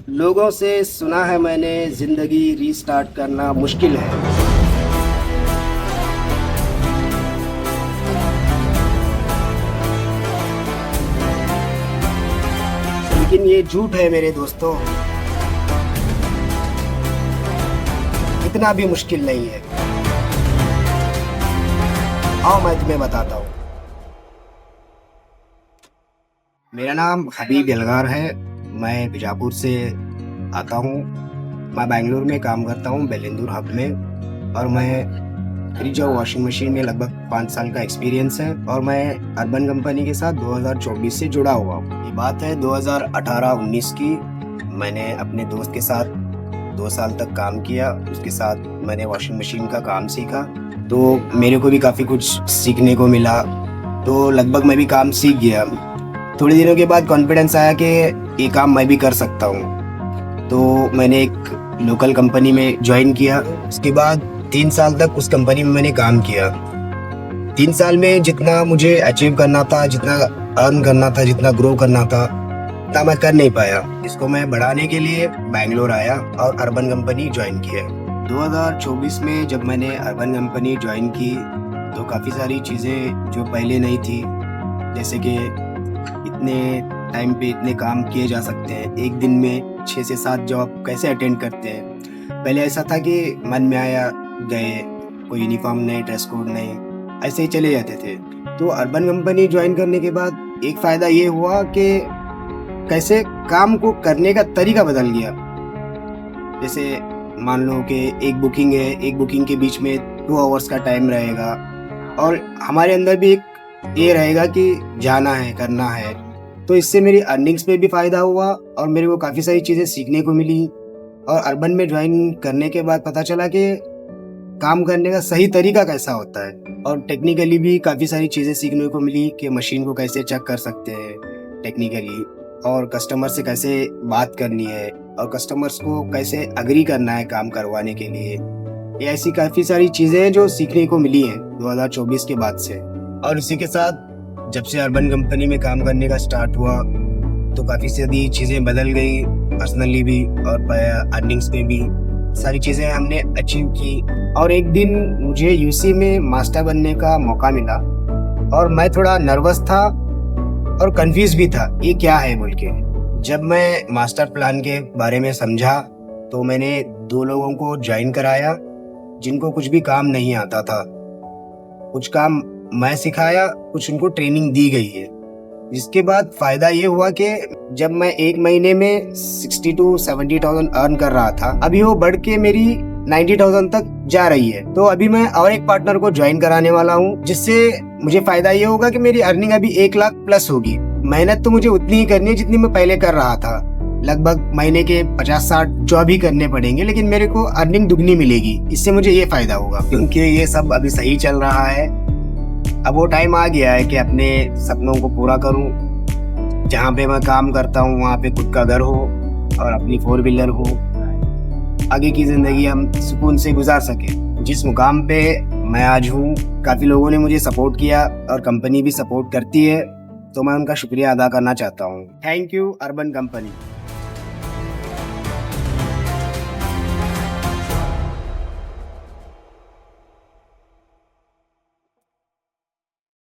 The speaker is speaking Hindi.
लोगों से सुना है मैंने ज़िंदगी रीस्टार्ट करना मुश्किल है। लेकिन ये झूठ है मेरे दोस्तों, इतना भी मुश्किल नहीं है। आओ मैं तुम्हें बताता हूँ। मेरा नाम हबीब यलगार है। मैं बीजापुर से आता हूँ। मैं बेंगलुरु में काम करता हूँ, बेलेंदुर हब में। और मैं फ्रिज और वॉशिंग मशीन में लगभग 5 साल का एक्सपीरियंस है। और मैं अर्बन कंपनी के साथ 2024 से जुड़ा हुआ हूँ। ये बात है 2018-19 की। मैंने अपने दोस्त के साथ 2 साल तक काम किया। उसके साथ मैंने वॉशिंग मशीन का काम सीखा, तो मेरे को भी काफ़ी कुछ सीखने को मिला। तो लगभग मैं भी काम सीख गया। थोड़े दिनों के बाद कॉन्फिडेंस आया कि ये काम मैं भी कर सकता हूँ। तो मैंने एक लोकल कंपनी में ज्वाइन किया। उसके बाद 3 साल तक उस कंपनी में मैंने काम किया। 3 साल में जितना मुझे अचीव करना था, जितना अर्न करना था, जितना ग्रो करना था, उतना मैं कर नहीं पाया। इसको मैं बढ़ाने के लिए बेंगलोर आया और अर्बन कंपनी ज्वाइन किया। 2024 में जब मैंने अर्बन कंपनी ज्वाइन की तो काफ़ी सारी चीज़ें जो पहले नहीं थी, जैसे कि इतने टाइम पे इतने काम किए जा सकते हैं, एक दिन में 6 से 7 जॉब कैसे अटेंड करते हैं। पहले ऐसा था कि मन में आया गए, कोई यूनिफॉर्म नहीं, ड्रेस कोड नहीं, ऐसे ही चले जाते थे। तो अर्बन कंपनी ज्वाइन करने के बाद एक फ़ायदा ये हुआ कि कैसे काम को करने का तरीका बदल गया। जैसे मान लो कि एक बुकिंग है, एक बुकिंग के बीच में 2 आवर्स का टाइम रहेगा और हमारे अंदर भी एक ये रहेगा कि जाना है, करना है। तो इससे मेरी अर्निंग्स पे भी फ़ायदा हुआ और मेरे को काफ़ी सारी चीज़ें सीखने को मिली। और अर्बन में ज्वाइन करने के बाद पता चला कि काम करने का सही तरीका कैसा होता है। और टेक्निकली भी काफ़ी सारी चीज़ें सीखने को मिली कि मशीन को कैसे चेक कर सकते हैं टेक्निकली, और कस्टमर से कैसे बात करनी है, और कस्टमर्स को कैसे अग्री करना है काम करवाने के लिए। ये ऐसी काफ़ी सारी चीज़ें हैं जो सीखने को मिली हैं 2024 के बाद से। और इसी के साथ जब से अर्बन कंपनी में काम करने का स्टार्ट हुआ तो काफ़ी सारी चीज़ें बदल गई, पर्सनली भी और अर्निंग्स में भी सारी चीज़ें हमने अचीव की। और एक दिन मुझे यूसी में मास्टर बनने का मौका मिला और मैं थोड़ा नर्वस था और कंफ्यूज भी था, ये क्या है बोल के। जब मैं मास्टर प्लान के बारे में समझा तो मैंने 2 लोगों को ज्वाइन कराया जिनको कुछ भी काम नहीं आता था। कुछ काम मैं सिखाया, कुछ उनको ट्रेनिंग दी गई है। जिसके बाद फ़ायदा ये हुआ कि जब मैं 1 महीने में 60 to 70,000 अर्न कर रहा था, अभी वो बढ़ के मेरी 90,000 तक जा रही है। तो अभी मैं और एक पार्टनर को ज्वाइन कराने वाला हूँ, जिससे मुझे फ़ायदा ये होगा कि मेरी अर्निंग अभी 1 लाख प्लस होगी। मेहनत तो मुझे उतनी ही करनी है जितनी मैं पहले कर रहा था। लगभग महीने के 50-60 जॉब ही करने पड़ेंगे, लेकिन मेरे को अर्निंग दुगनी मिलेगी। इससे मुझे ये फ़ायदा होगा क्योंकि ये सब अभी सही चल रहा है। अब वो टाइम आ गया है कि अपने सपनों को पूरा करूं। जहाँ पे मैं काम करता हूँ वहाँ पे खुद का घर हो और अपनी 4 व्हीलर हो। आगे की ज़िंदगी हम सुकून से गुजार सके। जिस मुकाम पे मैं आज हूँ, काफ़ी लोगों ने मुझे सपोर्ट किया और कंपनी भी सपोर्ट करती है, तो मैं उनका शुक्रिया अदा करना चाहता हूँ। Thank you urban company.